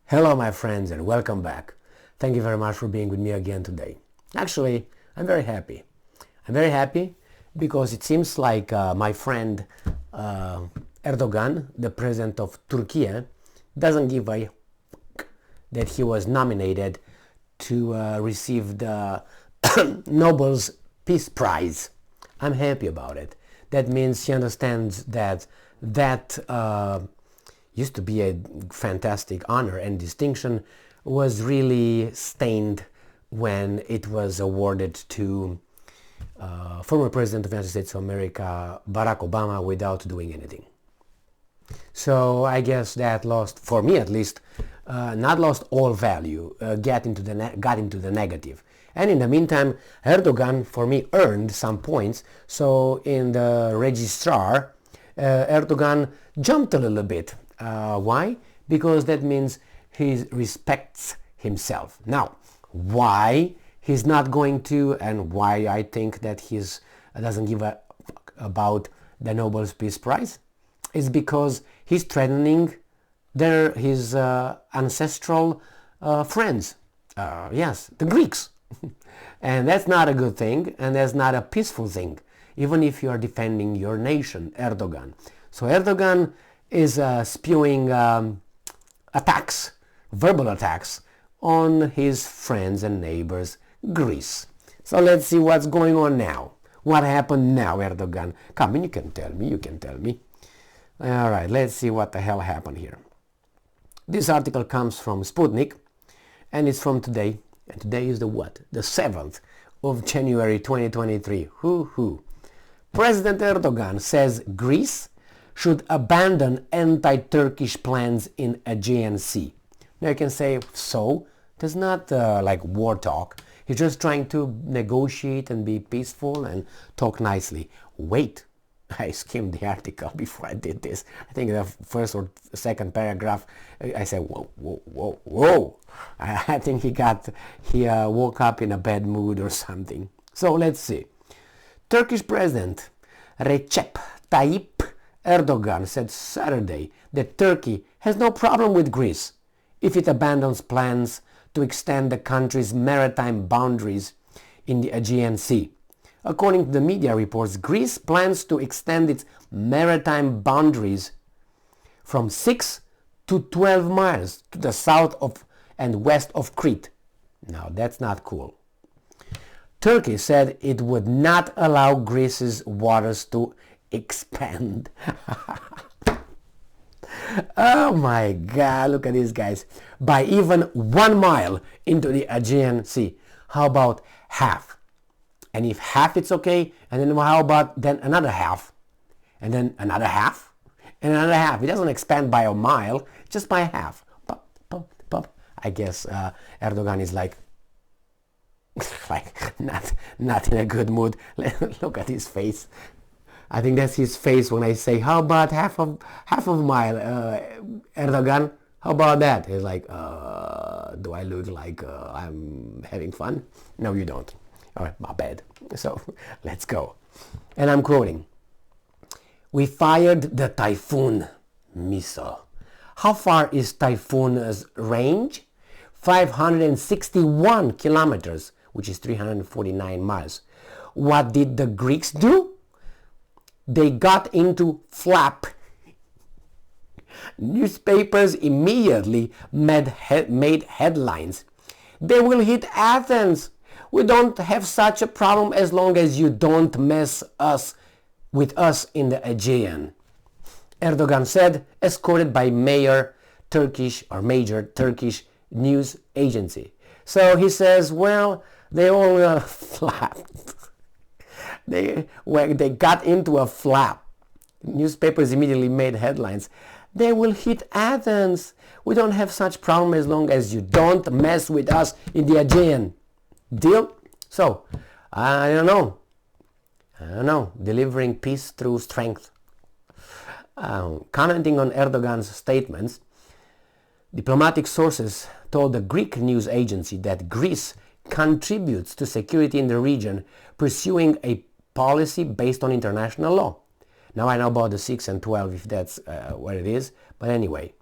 Hello my friends and welcome back. Thank you very much for being with me again today. Actually, I'm very happy. I'm very happy because it seems like my friend Erdogan, the president of Turkey, doesn't give a that he was nominated to receive the Nobel's Peace Prize. I'm happy about it. That means he understands that used to be a fantastic honor and distinction was really stained when it was awarded to former President of the United States of America, Barack Obama, without doing anything. So I guess that lost, for me at least, not lost all value, got into the negative. And in the meantime, Erdogan, for me, earned some points. So in the registrar, Erdogan jumped a little bit. Why? Because that means he respects himself. Now, why he's not going to, and why I think that he doesn't give a about the Nobel Peace Prize, is because he's threatening his ancestral friends. Yes, the Greeks. And that's not a good thing, and that's not a peaceful thing, even if you are defending your nation, Erdogan. So Erdogan is spewing attacks, verbal attacks, on his friends and neighbors, Greece. So let's see what's going on now. What happened now, Erdogan? Come in, you can tell me. All right, let's see what the hell happened here. This article comes from Sputnik, and it's from today. And today is the what? The 7th of January 2023. President Erdogan says Greece should abandon anti-Turkish plans in Aegean Sea. Now you can say, so? There's not like war talk. He's just trying to negotiate and be peaceful and talk nicely. Wait, I skimmed the article before I did this. I think the first or second paragraph, I said, whoa. I think he woke up in a bad mood or something. So let's see. Turkish President Recep Tayyip Erdogan said Saturday that Turkey has no problem with Greece if it abandons plans to extend the country's maritime boundaries in the Aegean Sea. According to the media reports, Greece plans to extend its maritime boundaries from 6 to 12 miles to the south of and west of Crete. Now that's not cool. Turkey said it would not allow Greece's waters to expand. Oh my God, look at these guys. By even 1 mile into the Aegean Sea. How about half? And if half it's okay, and then how about then another half? And then another half? And another half. It doesn't expand by a mile, just by half. Pop, pop, pop. I guess Erdogan is like not in a good mood. Look at his face. I think that's his face when I say, how about half of a mile, Erdogan? How about that? He's like, do I look like I'm having fun? No, you don't. All right, my bad. So let's go. And I'm quoting. We fired the Tayfun missile. How far is Tayfun's range? 561 kilometers, which is 349 miles. What did the Greeks do? They got into flap. Newspapers immediately made headlines. They will hit Athens. We don't have such a problem as long as you don't mess with us in the Aegean. Erdogan said, escorted by major Turkish news agency. So he says, well, they all flapped. They got into a flap. Newspapers immediately made headlines. They will hit Athens. We don't have such problem as long as you don't mess with us in the Aegean. Deal? So, I don't know. Delivering peace through strength. Commenting on Erdogan's statements, diplomatic sources told the Greek news agency that Greece contributes to security in the region, pursuing a policy based on international law. Now I know about the 6 and 12 if that's what it is, but anyway.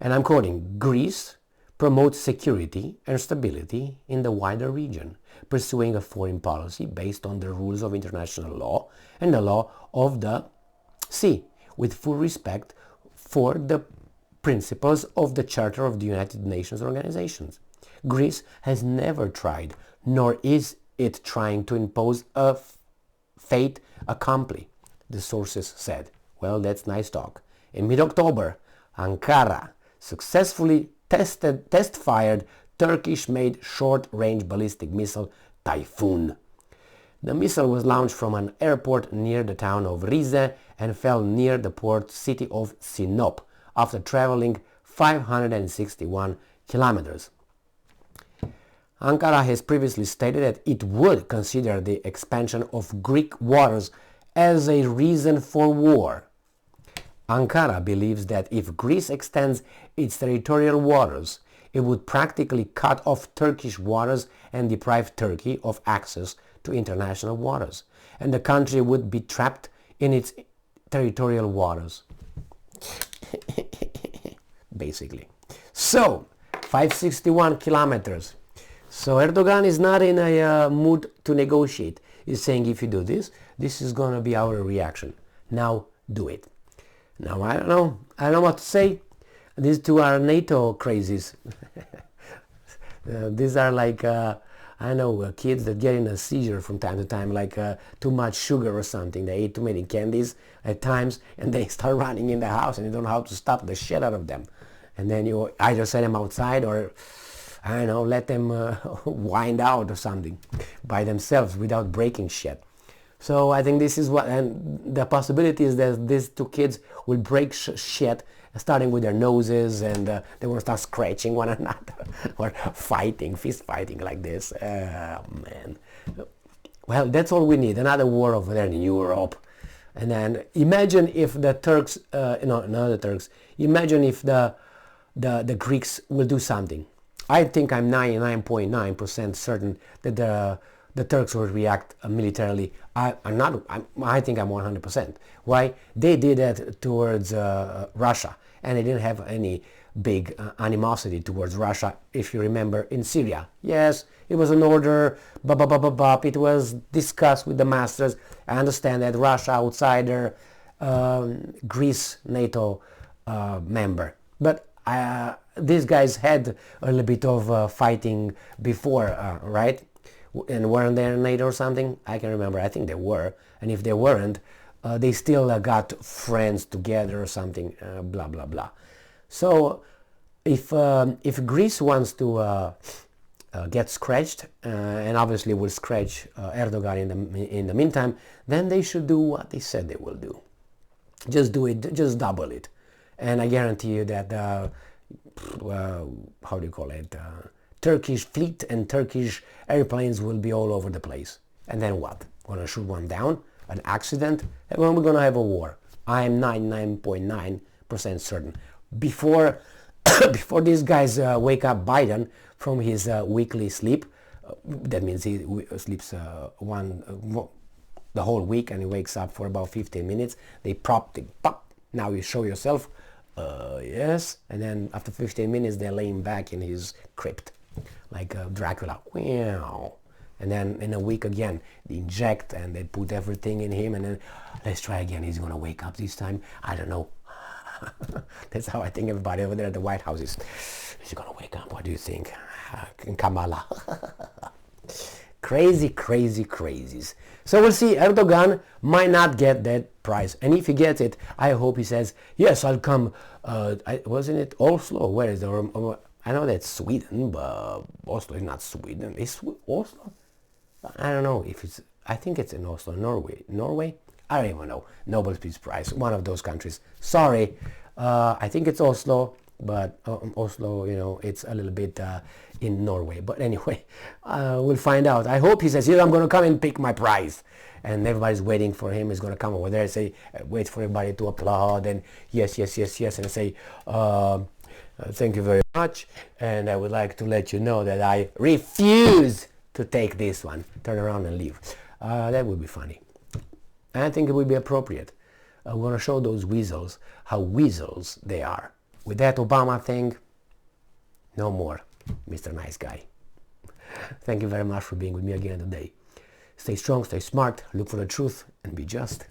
And I'm quoting, Greece promotes security and stability in the wider region, pursuing a foreign policy based on the rules of international law and the law of the sea, with full respect for the principles of the Charter of the United Nations organizations. Greece has never tried, nor is it trying to impose a fait accompli, the sources said. Well, that's nice talk. In mid-October, Ankara successfully test-fired Turkish-made short-range ballistic missile Tayfun. The missile was launched from an airport near the town of Rize and fell near the port city of Sinop after traveling 561 kilometers. Ankara has previously stated that it would consider the expansion of Greek waters as a reason for war. Ankara believes that if Greece extends its territorial waters, it would practically cut off Turkish waters and deprive Turkey of access to international waters, and the country would be trapped in its territorial waters. Basically. So, 561 kilometers. So Erdogan is not in a mood to negotiate. He's saying, if you do this, this is going to be our reaction. Now do it. Now I don't know what to say. These two are NATO crazies. These are like, I know, kids that get in a seizure from time to time, like too much sugar or something. They ate too many candies at times and they start running in the house and you don't know how to stop the shit out of them. And then you either set them outside or, I don't know, let them wind out or something by themselves without breaking shit. So I think this is what, and the possibility is that these two kids will break shit, starting with their noses, and they will start scratching one another or fighting, fist fighting like this. Man. Well, that's all we need. Another war over there in Europe. And then imagine if the Turks, not the Turks, imagine if the Greeks will do something. I think I'm 99.9% certain that the Turks will react militarily. I think I'm 100%. Why? They did that towards Russia, and they didn't have any big animosity towards Russia, if you remember, in Syria. Yes, it was an order, it was discussed with the masters. I understand that Russia outsider, Greece NATO member. But these guys had a little bit of fighting before, right? And weren't they in NATO or something? I can remember. I think they were. And if they weren't, they still got friends together or something, blah, blah, blah. So if Greece wants to get scratched, and obviously will scratch Erdogan in the meantime, then they should do what they said they will do. Just do it, just double it. And I guarantee you that, how do you call it, Turkish fleet and Turkish airplanes will be all over the place. And then what? Gonna shoot one down? An accident? And then we're gonna have a war. I am 99.9% certain. Before these guys wake up Biden from his weekly sleep, that means he sleeps the whole week and he wakes up for about 15 minutes. They prop, pop. Now you show yourself. Yes. And then after 15 minutes, they're laying back in his crypt, like Dracula. Wow. And then in a week again, they inject and they put everything in him, and then let's try again. He's gonna wake up this time. I don't know. That's how I think everybody over there at the White House is. Is he gonna wake up? What do you think? Kamala. Crazy, crazy, crazies. So we'll see. Erdogan might not get that prize, and if he gets it, I hope he says, yes, I'll come. Wasn't it Oslo? Where is the? I know that's Sweden, but Oslo is not Sweden. Is Oslo? I don't know if it's. I think it's in Oslo, Norway. Norway? I don't even know. Nobel Peace Prize, one of those countries. Sorry, I think it's Oslo, but Oslo, you know, it's a little bit in Norway. But anyway, we'll find out. I hope he says, yes, I'm going to come and pick my prize. And everybody's waiting for him. He's going to come over there and say, wait for everybody to applaud, and yes, yes, yes, yes, and say, thank you very much. And I would like to let you know that I refuse to take this one. Turn around and leave. That would be funny. I think it would be appropriate. I want to show those weasels how weasels they are. with that Obama thing, no more, Mr. Nice Guy. Thank you very much for being with me again today. Stay strong, stay smart, look for the truth, and be just.